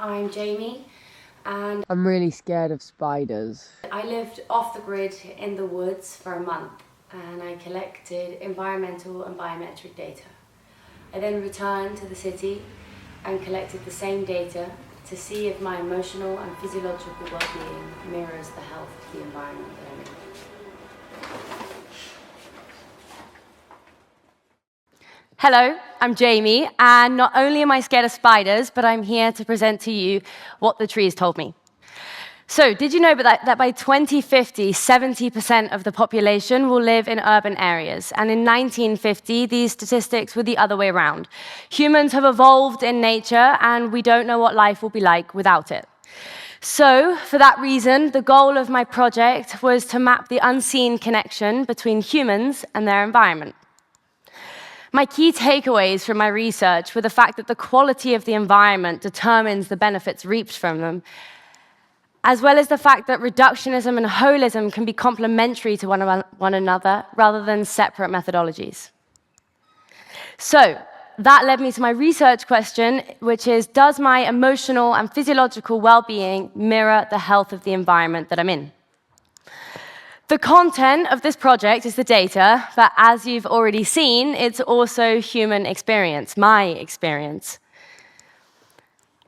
I'm Jaime, and I'm really scared of spiders. I lived off the grid in the woods for a month, and I collected environmental and biometric data. I then returned to the city and collected the same data to see if my emotional and physiological well-being mirrors the health of the environment that I'm in. Hello, I'm Jaime, and not only am I scared of spiders, but I'm here to present to you what the trees told me. So, did you know that by 2050, 70% of the population will live in urban areas? And in 1950, these statistics were the other way around. Humans have evolved in nature, and we don't know what life will be like without it. So, for that reason, the goal of my project was to map the unseen connection between humans and their environment. My key takeaways from my research were the fact that the quality of the environment determines the benefits reaped from them, as well as the fact that reductionism and holism can be complementary to one another rather than separate methodologies. So, that led me to my research question, which is, does my emotional and physiological well-being mirror the health of the environment that I'm in? The content of this project is the data, but as you've already seen, it's also human experience, my experience.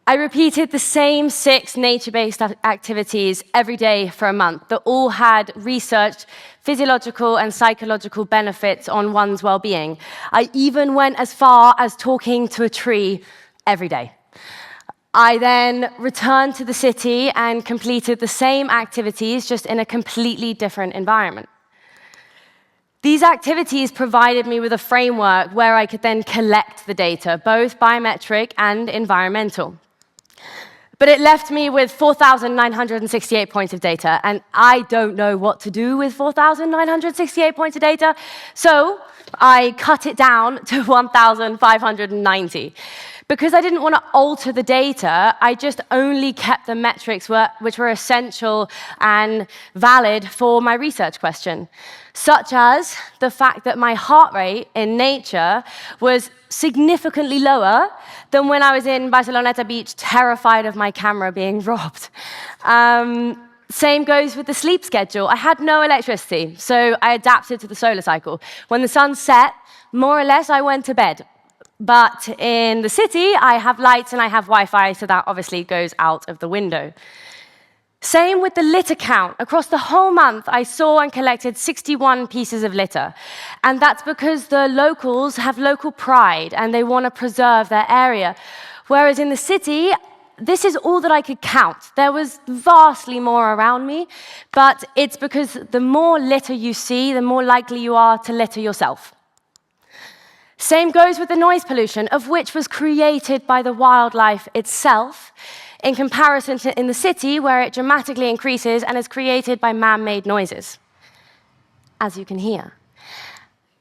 I repeated the same 6 nature-based activities every day for a month that all had researched physiological and psychological benefits on one's well-being. I even went as far as talking to a tree every day. I then returned to the city and completed the same activities, just in a completely different environment. These activities provided me with a framework where I could then collect the data, both biometric and environmental. But it left me with 4,968 points of data, and I don't know what to do with 4,968 points of data, so I cut it down to 1,590. Because I didn't want to alter the data, I just only kept the metrics which were essential and valid for my research question, such as the fact that my heart rate in nature was significantly lower than when I was in Barcelona beach, terrified of my camera being robbed. Same goes with the sleep schedule. I had no electricity, so I adapted to the solar cycle. When the sun set, more or less, I went to bed. But in the city, I have lights and I have Wi-Fi, so that obviously goes out of the window. Same with the litter count. Across the whole month, I saw and collected 61 pieces of litter. And that's because the locals have local pride and they want to preserve their area. Whereas in the city, this is all that I could count. There was vastly more around me, but it's because the more litter you see, the more likely you are to litter yourself. Same goes with the noise pollution, of which was created by the wildlife itself, in comparison to in the city, where it dramatically increases and is created by man-made noises, as you can hear.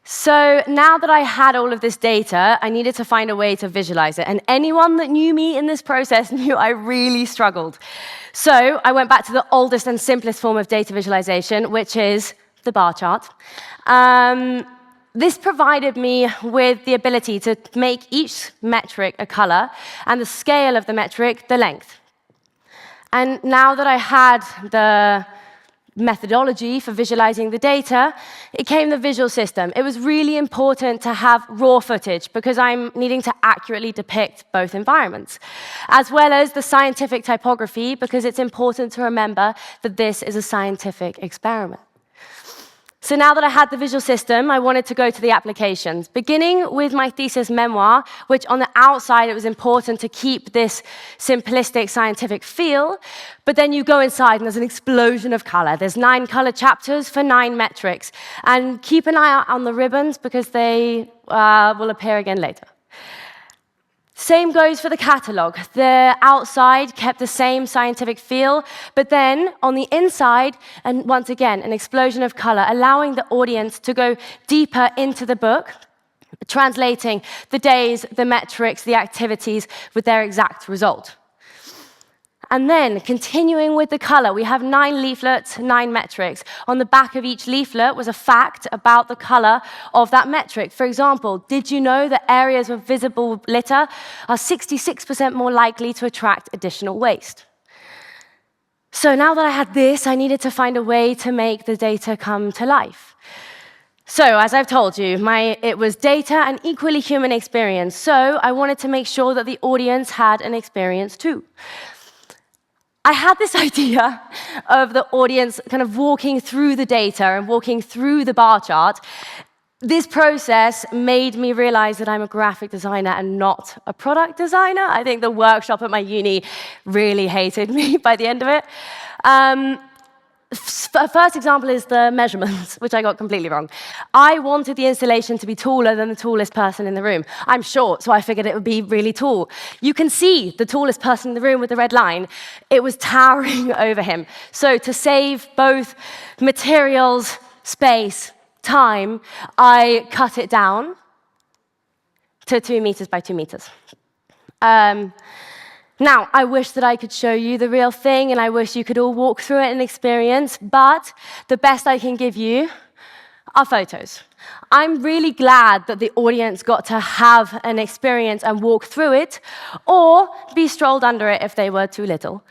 So now that I had all of this data, I needed to find a way to visualize it. And anyone that knew me in this process knew I really struggled. So I went back to the oldest and simplest form of data visualization, which is the bar chart. This provided me with the ability to make each metric a color and the scale of the metric the length. And now that I had the methodology for visualizing the data, it came the visual system. It was really important to have raw footage because I'm needing to accurately depict both environments, as well as the scientific typography because it's important to remember that this is a scientific experiment. So now that I had the visual system, I wanted to go to the applications, beginning with my thesis memoir, which on the outside, it was important to keep this simplistic scientific feel, but then you go inside and there's an explosion of color. There's 9 color chapters for 9 metrics, and keep an eye out on the ribbons because they will appear again later. Same goes for the catalog. The outside kept the same scientific feel, but then on the inside, and once again, an explosion of color, allowing the audience to go deeper into the book, translating the days, the metrics, the activities with their exact result. And then, continuing with the color, we have 9 leaflets, 9 metrics. On the back of each leaflet was a fact about the color of that metric. For example, did you know that areas with visible litter are 66% more likely to attract additional waste? So now that I had this, I needed to find a way to make the data come to life. So, as I've told you, it was data and equally human experience. So I wanted to make sure that the audience had an experience too. I had this idea of the audience kind of walking through the data and walking through the bar chart. This process made me realize that I'm a graphic designer and not a product designer. I think the workshop at my uni really hated me by the end of it. First example is the measurements, which I got completely wrong. I wanted the installation to be taller than the tallest person in the room. I'm short, so I figured it would be really tall. You can see the tallest person in the room with the red line. It was towering over him. So to save both materials, space, time, I cut it down to 2 meters by 2 meters. Now, I wish that I could show you the real thing, and I wish you could all walk through it and experience, but the best I can give you are photos. I'm really glad that the audience got to have an experience and walk through it, or be strolled under it if they were too little.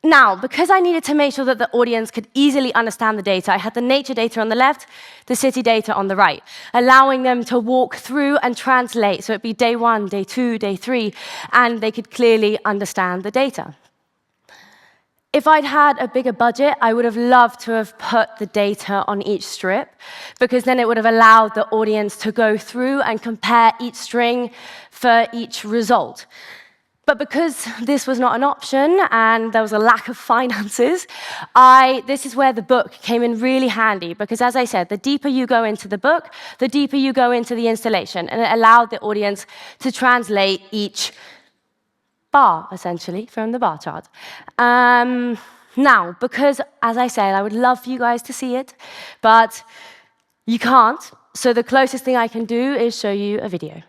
Now, because I needed to make sure that the audience could easily understand the data, I had the nature data on the left, the city data on the right, allowing them to walk through and translate. So it'd be day 1, day 2, day 3, and they could clearly understand the data. If I'd had a bigger budget, I would have loved to have put the data on each strip, because then it would have allowed the audience to go through and compare each string for each result. But because this was not an option and there was a lack of finances, this is where the book came in really handy, because as I said, the deeper you go into the book, the deeper you go into the installation, and it allowed the audience to translate each bar, essentially, from the bar chart. Now, because, as I said, I would love for you guys to see it, but you can't, so the closest thing I can do is show you a video.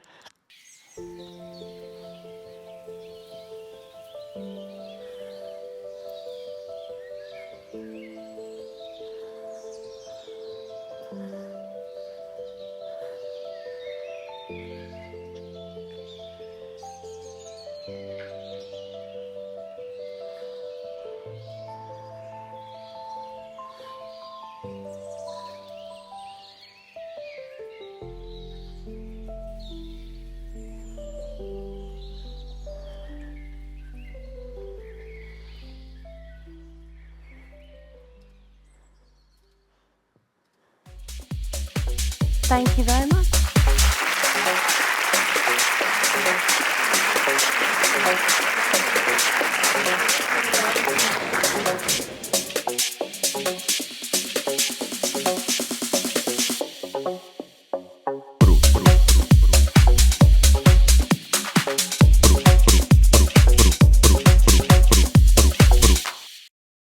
Thank you very much.